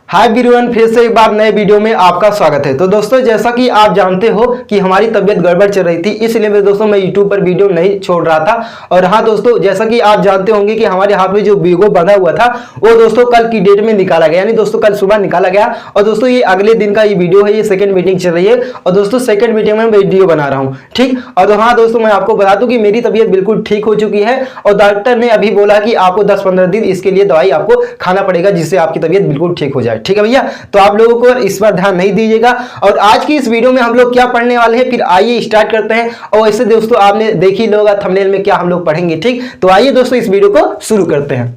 Hi everyone, फिर से एक बार नए वीडियो में आपका स्वागत है। तो दोस्तों, जैसा कि आप जानते हो कि हमारी तबीयत गड़बड़ चल रही थी, इसलिए मेरे दोस्तों मैं यूट्यूब पर वीडियो नहीं छोड़ रहा था। और हाँ दोस्तों, जैसा कि आप जानते होंगे कि हमारे हाथ में जो वीगो बंधा हुआ था वो दोस्तों कल की डेट में निकाला गया, यानी दोस्तों कल सुबह निकाला गया। और दोस्तों ये अगले दिन का ये वीडियो है, ये सेकंड मीटिंग चल रही है और दोस्तों सेकंड मीटिंग में मैं वीडियो बना रहा हूँ, ठीक। और हाँ दोस्तों, मैं आपको बता दूं कि मेरी तबीयत बिल्कुल ठीक हो चुकी है और डॉक्टर ने अभी बोला कि आपको 10-15 दिन इसके लिए दवाई आपको खाना पड़ेगा, जिससे आपकी तबीयत बिल्कुल ठीक हो जाए, ठीक है भैया। तो आप लोगों को इस पर ध्यान नहीं दीजिएगा। और आज की इस वीडियो में हम लोग क्या पढ़ने वाले हैं, फिर आइए स्टार्ट करते हैं। और ऐसे दोस्तों आपने देख ही लोगा थंबनेल में क्या हम लोग पढ़ेंगे, ठीक। तो आइए दोस्तों इस वीडियो को शुरू करते हैं।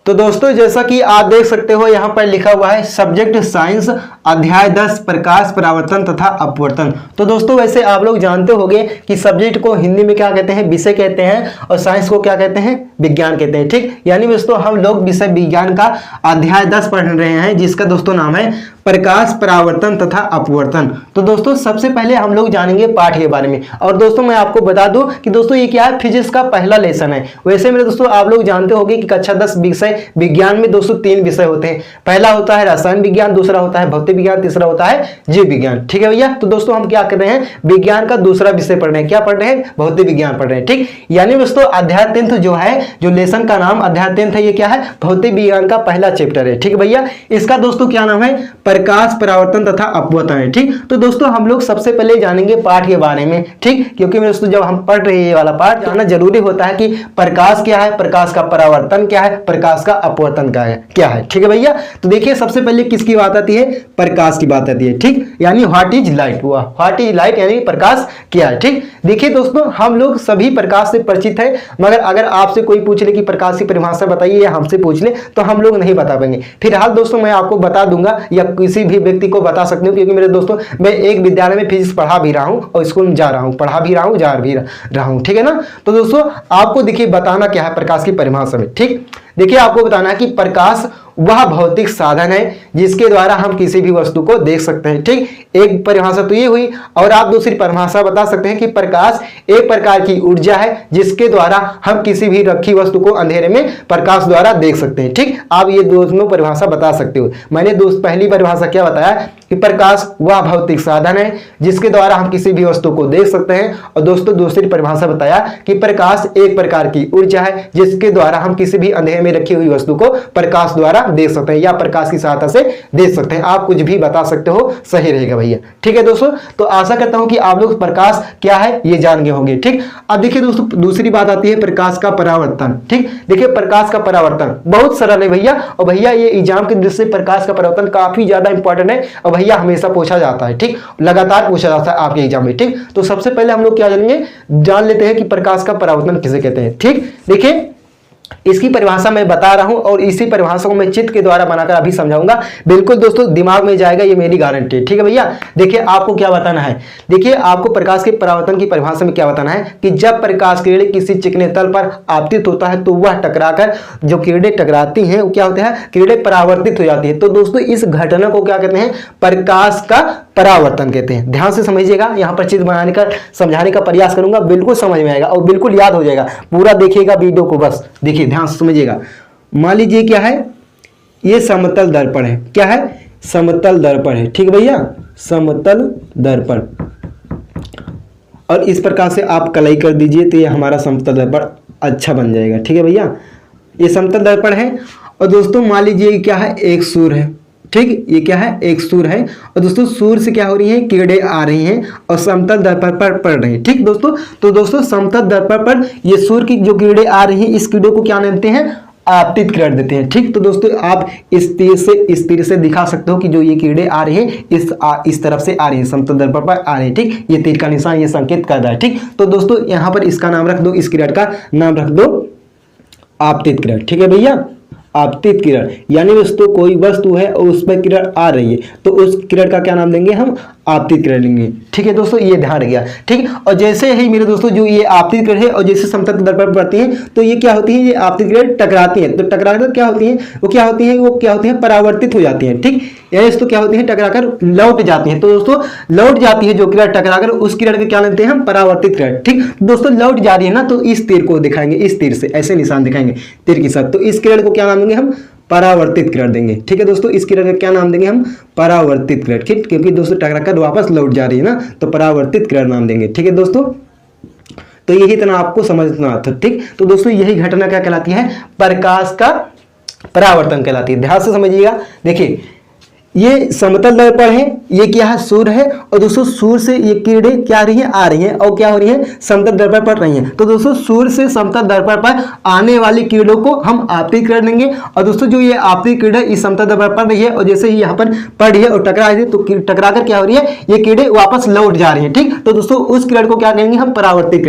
तो दोस्तों, जैसा कि आप देख सकते हो यहाँ पर लिखा हुआ है सब्जेक्ट साइंस, अध्याय 10 प्रकाश, परावर्तन तथा अपवर्तन। तो दोस्तों, वैसे आप लोग जानते होंगे कि सब्जेक्ट को हिंदी में क्या कहते हैं, विषय कहते हैं, और साइंस को क्या कहते हैं, विज्ञान कहते हैं, ठीक। यानी दोस्तों हम लोग विषय विज्ञान का अध्याय 10 पढ़ रहे हैं, जिसका दोस्तों नाम है प्रकाश, परावर्तन तथा अपवर्तन। तो दोस्तों सबसे पहले हम लोग जानेंगे पाठ के बारे में। और दोस्तों मैं आपको बता दूं कि दोस्तों ये क्या है, फिजिक्स का पहला लेसन है। वैसे मेरे दोस्तों आप लोग जानते होंगे कि कक्षा 10 विषय विज्ञान में दोस्तों 3 विषय होते हैं। पहला होता है रसायन विज्ञान, दूसरा होता है भौतिक विज्ञान, तीसरा होता है जीव विज्ञान, ठीक है भैया। तो दोस्तों हम क्या कर रहे हैं, विज्ञान का दूसरा विषय पढ़ रहे हैं। क्या पढ़ रहे हैं, भौतिक विज्ञान पढ़ रहे हैं, ठीक। यानी दोस्तों अध्याय 10 जो है, जो लेसन का नाम अध्याय 10 है, ये क्या है, भौतिक विज्ञान का पहला चैप्टर है, ठीक है भैया। इसका दोस्तों क्या नाम है, प्रकाश, परावर्तन तथा अपवर्तन है, ठीक। तो दोस्तों हम लोग सबसे पहले जानेंगे पाठ के बारे में, ठीक। क्योंकि दोस्तों जब हम पढ़ रहे हैं ये वाला पाठ, जानना जरूरी होता है कि प्रकाश क्या है, प्रकाश का परावर्तन क्या है, प्रकाश का अपवर्तन क्या है, ठीक है भैया। तो देखिए सबसे पहले किसकी बात आती है, प्रकाश की बात आती है, ठीक। यानी what is light, what is light यानी प्रकाश क्या है, ठीक। देखिए दोस्तों हम लोग सभी प्रकाश से परिचित है, मगर अगर आपसे कोई पूछ ले कि प्रकाश की परिभाषा बताइए या हमसे पूछ ले तो हम लोग नहीं बता पाएंगे। फिलहाल दोस्तों मैं आपको बता दूंगा या किसी भी व्यक्ति को बता सकते हो, क्योंकि मेरे दोस्तों मैं एक विद्यालय में फिजिक्स पढ़ा भी रहा हूं और स्कूल में जा रहा हूं, पढ़ा भी रहा हूं, जा भी रहा हूं, ठीक है ना। तो दोस्तों आपको देखिए बताना क्या है प्रकाश की परिभाषा में, ठीक। देखिए आपको बताना है कि प्रकाश वह भौतिक साधन है जिसके द्वारा हम किसी भी वस्तु को देख सकते हैं, ठीक। एक परिभाषा तो ये हुई, और आप दूसरी परिभाषा बता सकते हैं कि प्रकाश एक प्रकार की ऊर्जा है जिसके द्वारा हम किसी भी रखी वस्तु को अंधेरे में प्रकाश द्वारा देख सकते हैं, ठीक। आप ये दोनों परिभाषा बता सकते हो। मैंने पहली परिभाषा क्या बताया कि प्रकाश वह भौतिक साधन है जिसके द्वारा हम किसी भी वस्तु को देख सकते हैं, और दोस्तों दूसरी परिभाषा बताया कि प्रकाश एक प्रकार की ऊर्जा है जिसके द्वारा हम किसी भी अंधेरे में रखी हुई वस्तु को प्रकाश द्वारा देख सकते हैं या प्रकाश की सहायता से देख सकते हैं। आप कुछ भी बता सकते हो, सही रहेगा भैया, ठीक है दोस्तों। तो आशा करता हूं कि आप लोग प्रकाश क्या है ये जान गए होंगे, ठीक। अब देखिए दोस्तों दूसरी बात आती है प्रकाश का परावर्तन, ठीक। देखिए प्रकाश का परावर्तन बहुत सरल है भैया, और भैया ये एग्जाम के दृष्टि से प्रकाश का परावर्तन काफी ज्यादा इंपॉर्टेंट है और भैया हमेशा पूछा जाता है, ठीक। लगातार पूछा जाता है आपके एग्जाम में, ठीक। तो सबसे पहले हम लोग क्या जानेंगे, जान लेते हैं कि प्रकाश का परावर्तन किसे कहते हैं, ठीक। देखिए इसकी परिभाषा मैं बता रहा हूं और इसी परिभाषा को मैं चित्र के द्वारा बनाकर अभी समझाऊंगा। बिल्कुल दोस्तों दिमाग में जाएगा, ये मेरी गारंटी है, ठीक है भैया। देखिए आपको क्या बताना है, देखिए आपको प्रकाश के परावर्तन की परिभाषा में क्या बताना है कि जब प्रकाश किरण किसी चिकने तल पर आपतित होता है तो वह टकराकर, जो किरणें टकराती हैं वो क्या होता है, किरणें परावर्तित हो जाती है। तो दोस्तों इस घटना को क्या कहते हैं, प्रकाश का परावर्तन कहते हैं। ध्यान से समझिएगा, यहाँ पर चित्र बनाने का समझाने का प्रयास करूंगा, बिल्कुल समझ में आएगा और बिल्कुल याद हो जाएगा। पूरा देखिएगा वीडियो को, बस देखिए ध्यान से समझिएगा। मान लीजिए क्या है, ये समतल दर्पण है, क्या है, समतल दर्पण है, ठीक भैया, समतल दर्पण। और इस प्रकार से आप कलाई कर दीजिए तो ये हमारा समतल दर्पण अच्छा बन जाएगा, ठीक है भैया। ये समतल दर्पण है और दोस्तों मान लीजिए क्या है, एक सूर्य है, ठीक। ये क्या है, एक सूर्य है और दोस्तों सूर्य से क्या हो रही है, किरणें आ रही हैं और समतल दर्पण पर पड़ रही हैं, ठीक दोस्तों। तो दोस्तों समतल दर्पण पर ये सूर्य की जो किरणें आ रही हैं, इस किरणों को क्या कहते हैं, आपतित किरण देते हैं, ठीक। तो दोस्तों आप इस तीर से दिखा सकते हो कि जो ये किरणें आ रही हैं इस तरफ से आ रही है, समतल दर्पण पर आ रही है, ठीक। ये तीर का निशान ये संकेत कर रहा है, ठीक। तो दोस्तों यहाँ पर इसका नाम रख दो, इस किरण का नाम रख दो आपतित किरण, ठीक है भैया। आपतित किरण यानी दोस्तों कोई वस्तु है और उस पर किरण आ रही है तो उस किरण का क्या नाम देंगे, हम आपतित किरण लेंगे, ठीक है दोस्तों। ये ध्यान रखिएगा, ठीक। और जैसे ही मेरे दोस्तों जो ये आपतित किरण है और जैसे समतल दर्पण पर पड़ती हैं तो ये क्या होती है, ये आपतित किरण टकराती हैं, तो टकराकर क्या होती हैं, वो क्या होती हैं, परावर्तित हो जाती हैं, ठीक। यानी दोस्तों क्या होती है, टकराकर लौट जाती है। तो दोस्तों लौट जाती है जो किरण टकराकर, उस किरण के क्या लेते हैं हम, परावर्तित किरण, ठीक। दोस्तों लौट जा रही है ना, तो इस तीर को दिखाएंगे, इस तीर से ऐसे निशान दिखाएंगे तीर के साथ, तो इस किरण को क्या नाम देंगे हम, परावर्तित किरण देंगे। ठीक है दोस्तों, इस किरण का क्या नाम देंगे हम? परावर्तित किरण। ठीक, क्योंकि दोस्तों टकराकर वापस लौट जा रही है ना, तो परावर्तित किरण नाम देंगे। ठीक है दोस्तों, तो यही इतना आपको समझना था। ठीक, तो दोस्तों यही घटना क्या कहलाती है? प्रकाश का परावर्तन कहलाती है। ध्यान से समझिएगा। देखिए, ये समतल दर्पण है, ये क्या है? सूर्य है, और दोस्तों सूर्य से ये किरणें क्या आ रही हैं? आ रही हैं, और क्या हो रही हैं? समतल दर्पण पड़ रही हैं। तो दोस्तों सूर्य से समतल दर्पण पर आने वाली किरणों को हम आपतित किरण देंगे। और दोस्तों जो ये आपतित किरण इस समतल दर्पण पड़ रही है, और जैसे ही यहाँ पर पड़ रही है और टकरा रही है, तो टकरा कर क्या हो रही है? ये किरणें वापस लौट जा रही है। ठीक, तो दोस्तों उस किरण को क्या कहेंगे? हम परावर्तित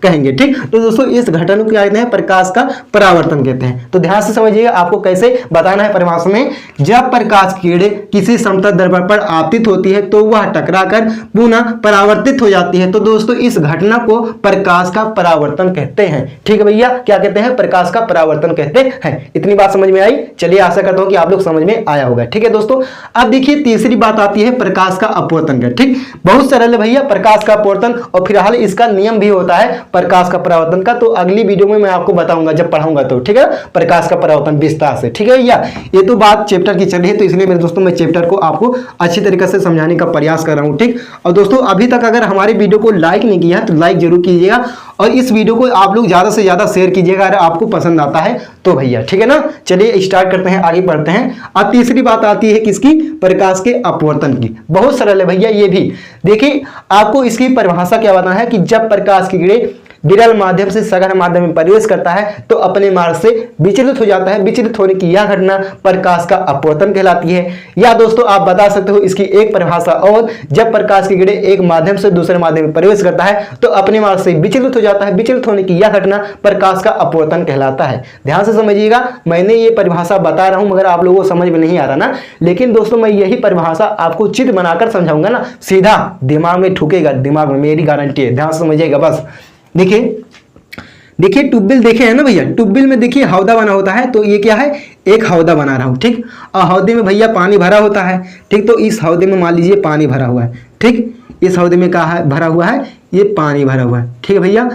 कहेंगे। ठीक, तो दोस्तों इस घटना को क्या कहते हैं? प्रकाश का परावर्तन कहते हैं। तो ध्यान से समझिएगा, आपको कैसे बताना है परिभाषा में। जब प्रकाश की किरणें किसी समतल दर्पण पर आपतित होती है तो वह टकराकर पुनः परावर्तित हो जाती है। तो दोस्तों इस घटना को प्रकाश का परावर्तन कहते हैं। ठीक है भैया, क्या कहते हैं? प्रकाश का परावर्तन कहते हैं। इतनी बात समझ में आई? चलिए, आशा करता हूं कि आप लोग समझ में आया होगा। ठीक है दोस्तों, अब देखिए तीसरी बात आती है प्रकाश का अपवर्तन का। ठीक, बहुत सरल है भैया प्रकाश का अपवर्तन, और फिलहाल इसका नियम भी होता है प्रकाश का परावर्तन का, तो अगली वीडियो में मैं आपको बताऊंगा जब पढ़ाऊंगा तो। ठीक है, प्रकाश का परावर्तन विस्तार से। ठीक है भैया, ये तो बात चैप्टर की चल रही है, तो इसलिए मेरे दोस्तों मैं चैप्टर को आपको अच्छी तरीके से समझाने का प्रयास कर रहा हूं। ठीक, और दोस्तों अभी तक अगर हमारे वीडियो को लाइक नहीं किया है तो लाइक जरूर कीजिएगा, और इस वीडियो को आप लोग ज्यादा से ज्यादा शेयर कीजिएगा अगर आपको पसंद आता है तो भैया। ठीक है ना, चलिए स्टार्ट करते हैं, आगे बढ़ते हैं। अब तीसरी बात आती है किसकी? प्रकाश के अपवर्तन की। बहुत सरल है भैया ये भी। देखिए, आपको इसकी परिभाषा क्या बताना है कि जब प्रकाश की किरणें विरल माध्यम से सघन माध्यम में प्रवेश करता है तो अपने मार्ग से विचलित हो जाता है। विचलित होने की यह घटना प्रकाश का अपवर्तन कहलाती है। या दोस्तों आप बता सकते हो इसकी एक परिभाषा और, जब प्रकाश की किरणें एक माध्यम से दूसरे माध्यम में प्रवेश करता है तो अपने मार्ग से विचलित हो जाता है। विचलित होने की यह घटना प्रकाश का अपवर्तन कहलाता है। ध्यान से समझिएगा, मैंने ये परिभाषा बता रहा हूं मगर आप लोगों को समझ में नहीं आ रहा ना, लेकिन दोस्तों मैं यही परिभाषा आपको चित्र बनाकर समझाऊंगा ना, सीधा दिमाग में ठुकेगा, दिमाग में, मेरी गारंटी है। ध्यान से समझिएगा बस। देखिए ट्यूबवेल देखे है ना भैया, ट्यूबवेल में देखिए हौदा बना होता है, तो ये क्या है? एक हौदा बना रहा हूं। ठीक, और हौदे में भैया पानी भरा होता है। ठीक, तो इस हौदे में मान लीजिए पानी भरा हुआ है। ठीक, इस हौदे में क्या है? भरा हुआ है, ये पानी भरा हुआ है। ठीक है भैया,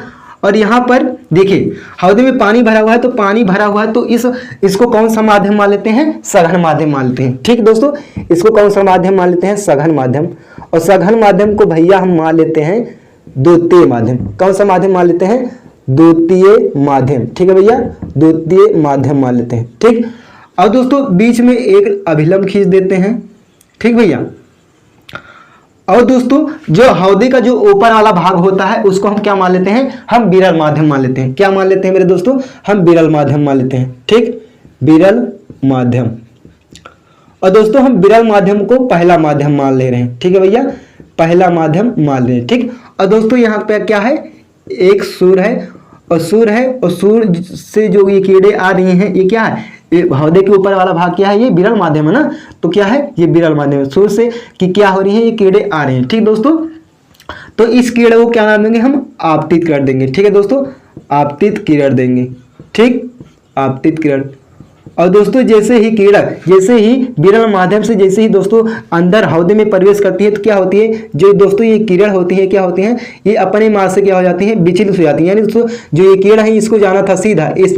और यहाँ पर देखिए हौदे में पानी भरा हुआ है, तो पानी भरा हुआ है तो इसको कौन सा माध्यम मान लेते हैं? सघन माध्यम मान लेते हैं। ठीक दोस्तों, इसको कौन सा माध्यम मान लेते हैं? सघन माध्यम। और सघन माध्यम को भैया हम मान लेते हैं द्वितीय माध्यम। कौन सा माध्यम मान लेते हैं? द्वितीय माध्यम। ठीक है भैया, द्वितीय माध्यम मान लेते हैं। ठीक, और दोस्तों बीच में एक अभिलंब खींच देते हैं। ठीक भैया, और दोस्तों जो हौदे का जो ऊपर वाला भाग होता है उसको हम क्या मान लेते हैं? हम विरल माध्यम मान लेते हैं। क्या मान लेते हैं मेरे दोस्तों? हम विरल माध्यम मान लेते हैं। ठीक, विरल माध्यम। और दोस्तों हम विरल माध्यम को पहला माध्यम मान ले रहे हैं। ठीक है भैया, पहला माध्यम मान ले रहे हैं। ठीक, और दोस्तों यहाँ पे क्या है? एक सूर्य है, और सूर्य है, और सूर्य से जो ये किरणें आ रही हैं ये क्या है? ये हौदे के ऊपर वाला भाग क्या है? ये विरल माध्यम है ना, तो क्या है? ये विरल माध्यम है। सूर्य से कि क्या हो रही है? ये किरणें आ रही हैं। ठीक दोस्तों, तो इस किरण को क्या नाम देंगे? हम आपतित किरण देंगे। ठीक है दोस्तों, आपतित किरण देंगे। ठीक, आपतित किरण। और दोस्तों जैसे ही किरण, जैसे ही विरल माध्यम से जैसे ही दोस्तों अंदर हौदे में प्रवेश करती है तो क्या होती है? जो दोस्तों ये किरण होती है क्या होती हैं? ये अपने मार्ग से क्या हो जाती है? विचलित हो जाती है। यानी दोस्तों जो ये किरण है इसको जाना था सीधा इस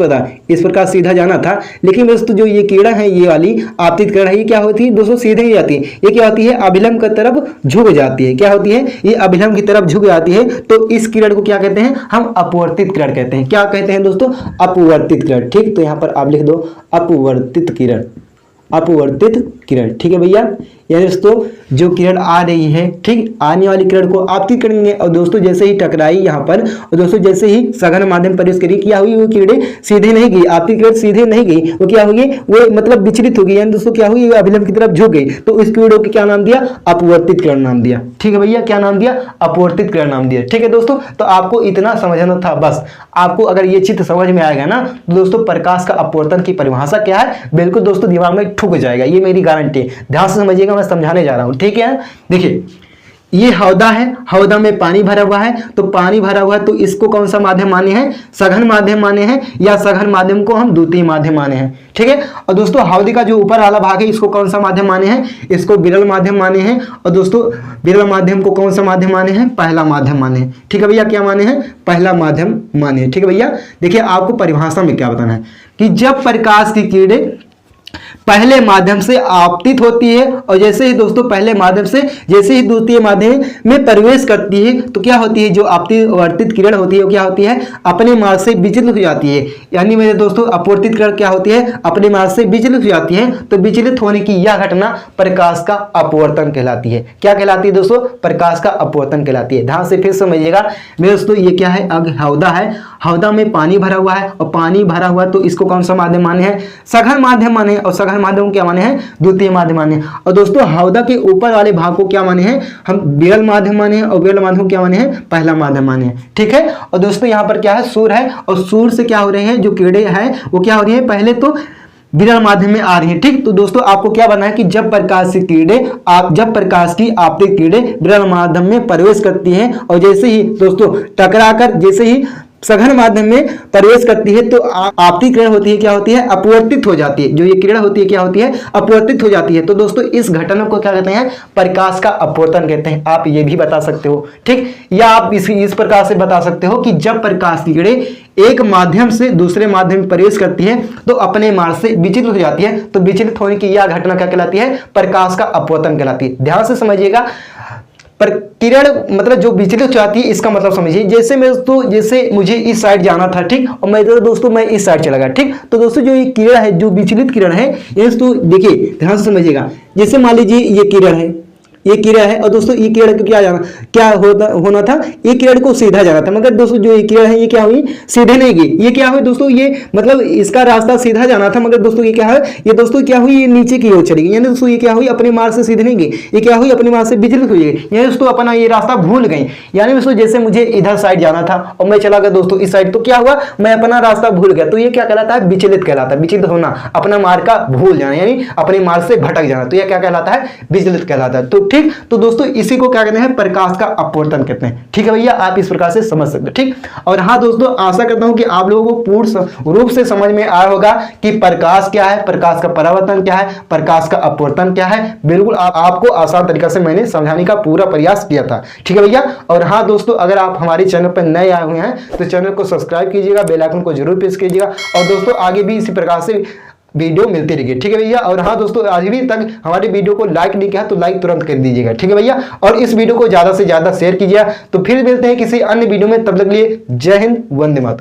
प्रकार सीधा जाना था, लेकिन दोस्तों जो ये किरण है ये वाली आपतित किरण है ये क्या होती है दोस्तों? सीधे ही जाती है। ये क्या होती है? अभिलंब की तरफ झुक जाती है। क्या होती है? ये अभिलंब की तरफ झुक जाती है। तो इस किरण को क्या कहते हैं? हम अपवर्तित किरण कहते हैं। क्या कहते हैं दोस्तों? अपवर्तित किरण। ठीक, तो यहाँ पर आप लिख दो अपवर्तित किरण। अपवर्तित किरण। ठीक है भैया, यानी दोस्तों जो किरण आ रही है, ठीक, आने वाली किरण को आपतित करेंगे, और दोस्तों जैसे ही टकराई यहाँ पर, और दोस्तों जैसे ही सघन माध्यम प्रवेश करी, क्या हुई? वो किरणें सीधे नहीं गई, आपतित किरण सीधे नहीं गई, वो क्या होगी? वो मतलब विचलित हो गई। यानी दोस्तों क्या हुई? वो अभिलंब की तरफ झुक गई। तो इस किरणों को क्या नाम दिया? अपवर्तित किरण नाम दिया। ठीक है भैया, क्या नाम दिया? अपवर्तित किरण नाम दिया। ठीक है दोस्तों, तो आपको इतना समझना था बस। आपको अगर ये चित्र समझ में आएगा ना तो दोस्तों प्रकाश का अपवर्तन की परिभाषा क्या है बिल्कुल दोस्तों दिमाग में ठुक जाएगा, ये मेरी गारंटी है। ध्यान से समझिएगा, मैं समझाने जा रहा हूं। ठीक है, देखिए ये हौदा है, हौदा में पानी भरा हुआ है, तो पानी भरा हुआ है तो इसको कौन सा माध्यम माने हैं? सघन माध्यम माने हैं, या सघन माध्यम को हम द्वितीय माध्यम माने हैं। ठीक है, और दोस्तों हौदे का जो ऊपर वाला भाग है इसको कौन सा माध्यम माने हैं? इसको विरल माध्यम माने हैं। और दोस्तों विरल माध्यम को कौन सा माध्यम माने हैं? पहला माध्यम माने हैं। ठीक है भैया, क्या माने हैं? पहला माध्यम माने हैं। ठीक है भैया, देखिए आपको परिभाषा में क्या बताना है कि जब प्रकाश की किरणें पहले माध्यम से आपतित होती है और जैसे ही दोस्तों पहले माध्यम से जैसे ही द्वितीय माध्यम में प्रवेश करती है तो क्या होती है, जो अपवर्तित किरण होती है वो क्या होती है, अपने मार्ग से विचलित हो जाती है। यानी मेरे दोस्तों अपवर्तित किरण क्या होती है, अपने मार्ग से विचलित हो जाती है। तो विचलित होने की यह घटना प्रकाश का अपवर्तन कहलाती है। क्या कहलाती है दोस्तों, प्रकाश का अपवर्तन कहलाती है। ध्यान से फिर समझिएगा मेरे दोस्तों, ये क्या है, हौदा है, हौदा में पानी भरा हुआ है और पानी भरा हुआ तो इसको कौन सा माध्यम माने हैं, सघन माध्यम माने हैं। और सघन माध्यम क्या माने हैं, द्वितीय माध्यम माने हैं। और दोस्तों हौदा के ऊपर वाले भाग को क्या माने हैं, हम विरल माध्यम माने हैं और विरल माध्यम क्या माने हैं, पहला माध्यम माने हैं। ठीक है। और दोस्तों यहाँ पर क्या है, सूर्य है और सूर्य से क्या हो रहे हैं, जो किरणें हैं वो क्या हो रही है, पहले तो विरल माध्यम में आ रही है। ठीक। तो दोस्तों आपको क्या बनना है कि जब प्रकाश की किरणें जब प्रकाश की आपतित किरणें विरल माध्यम में प्रवेश करती हैं और जैसे ही दोस्तों टकराकर जैसे ही सघन माध्यम में प्रवेश करती है तो आपतित किरण होती है, क्या होती है, अपवर्तित हो जाती है। जो ये किरण होती है क्या होती है, अपवर्तित हो जाती है। तो दोस्तों इस घटना को क्या कहते हैं, प्रकाश का अपवर्तन कहते हैं। आप ये भी बता सकते हो। ठीक। या आप इस प्रकार से बता सकते हो कि जब प्रकाश की किरणें एक माध्यम से दूसरे माध्यम में प्रवेश करती है तो अपने मार्ग से विचलित हो जाती है। तो विचलित होने की यह घटना क्या कहलाती है, प्रकाश का अपवर्तन कहलाती है। ध्यान से समझिएगा, पर किरण मतलब जो विचलित हो जाती है इसका मतलब समझिए। जैसे मैं दोस्तों, जैसे मुझे इस साइड जाना था, ठीक, और मैं दोस्तों मैं इस साइड चला गया। ठीक। तो दोस्तों जो ये किरण है, जो विचलित किरण है, ये दोस्तों देखिए ध्यान से समझिएगा। जैसे मान लीजिए ये किरण है, ये किरण है और दोस्तों ये किरण को क्या होना था, ये किरण को सीधा जाना था। मगर दोस्तों जो ये किरण है ये क्या हुई, सीधे नहीं गई। ये क्या हुई दोस्तों, ये मतलब इसका रास्ता सीधा जाना था मगर दोस्तों ये क्या है, ये दोस्तों क्या हुई, ये नीचे की ओर चली गई। यानी दोस्तों ये क्या हुई, अपने मार्ग से सीधे नहीं गई, ये क्या हुई, अपने मार्ग से विचलित हुई है। यानी दोस्तों अपना ये रास्ता भूल गई। यानी दोस्तों जैसे मुझे इधर साइड जाना था और मैं चला गया दोस्तों इस साइड, तो क्या हुआ, मैं अपना रास्ता भूल गया। तो ये क्या कहलाता है, विचलित कहलाता है। विचलित होना, अपना मार्ग का भूल जाना, यानी अपने मार्ग से भटक जाना, तो यह क्या कहलाता है, विचलित कहलाता है। तो ठीक। तो दोस्तों इसी को क्या कहते हैं, प्रकाश का अपवर्तन कहते हैं। ठीक है भैया, आप इस प्रकार से समझ सकते हो। ठीक। और हाँ दोस्तों, आशा करता हूं कि आप लोगों को पूर्ण रूप से समझ में आया होगा कि प्रकाश क्या है, प्रकाश का परावर्तन क्या है, प्रकाश का अपवर्तन क्या है। बिल्कुल आपको आसान तरीका से मैंने समझाने का पूरा प्रयास किया था। ठीक है भैया। और हाँ दोस्तों, अगर आप हमारे चैनल पर नए आए हुए हैं तो चैनल को सब्सक्राइब कीजिएगा, बेल आइकन को जरूर प्रेस कीजिएगा। और दोस्तों आगे भी इसी प्रकार से वीडियो मिलती रहेगी। ठीक है भैया। और हाँ दोस्तों, आज भी तक हमारे वीडियो को लाइक नहीं किया तो लाइक तुरंत कर दीजिएगा। ठीक है भैया। और इस वीडियो को ज्यादा से ज्यादा शेयर कीजिएगा। तो फिर मिलते हैं किसी अन्य वीडियो में, तब तक के लिए जय हिंद, वंदे मातरम।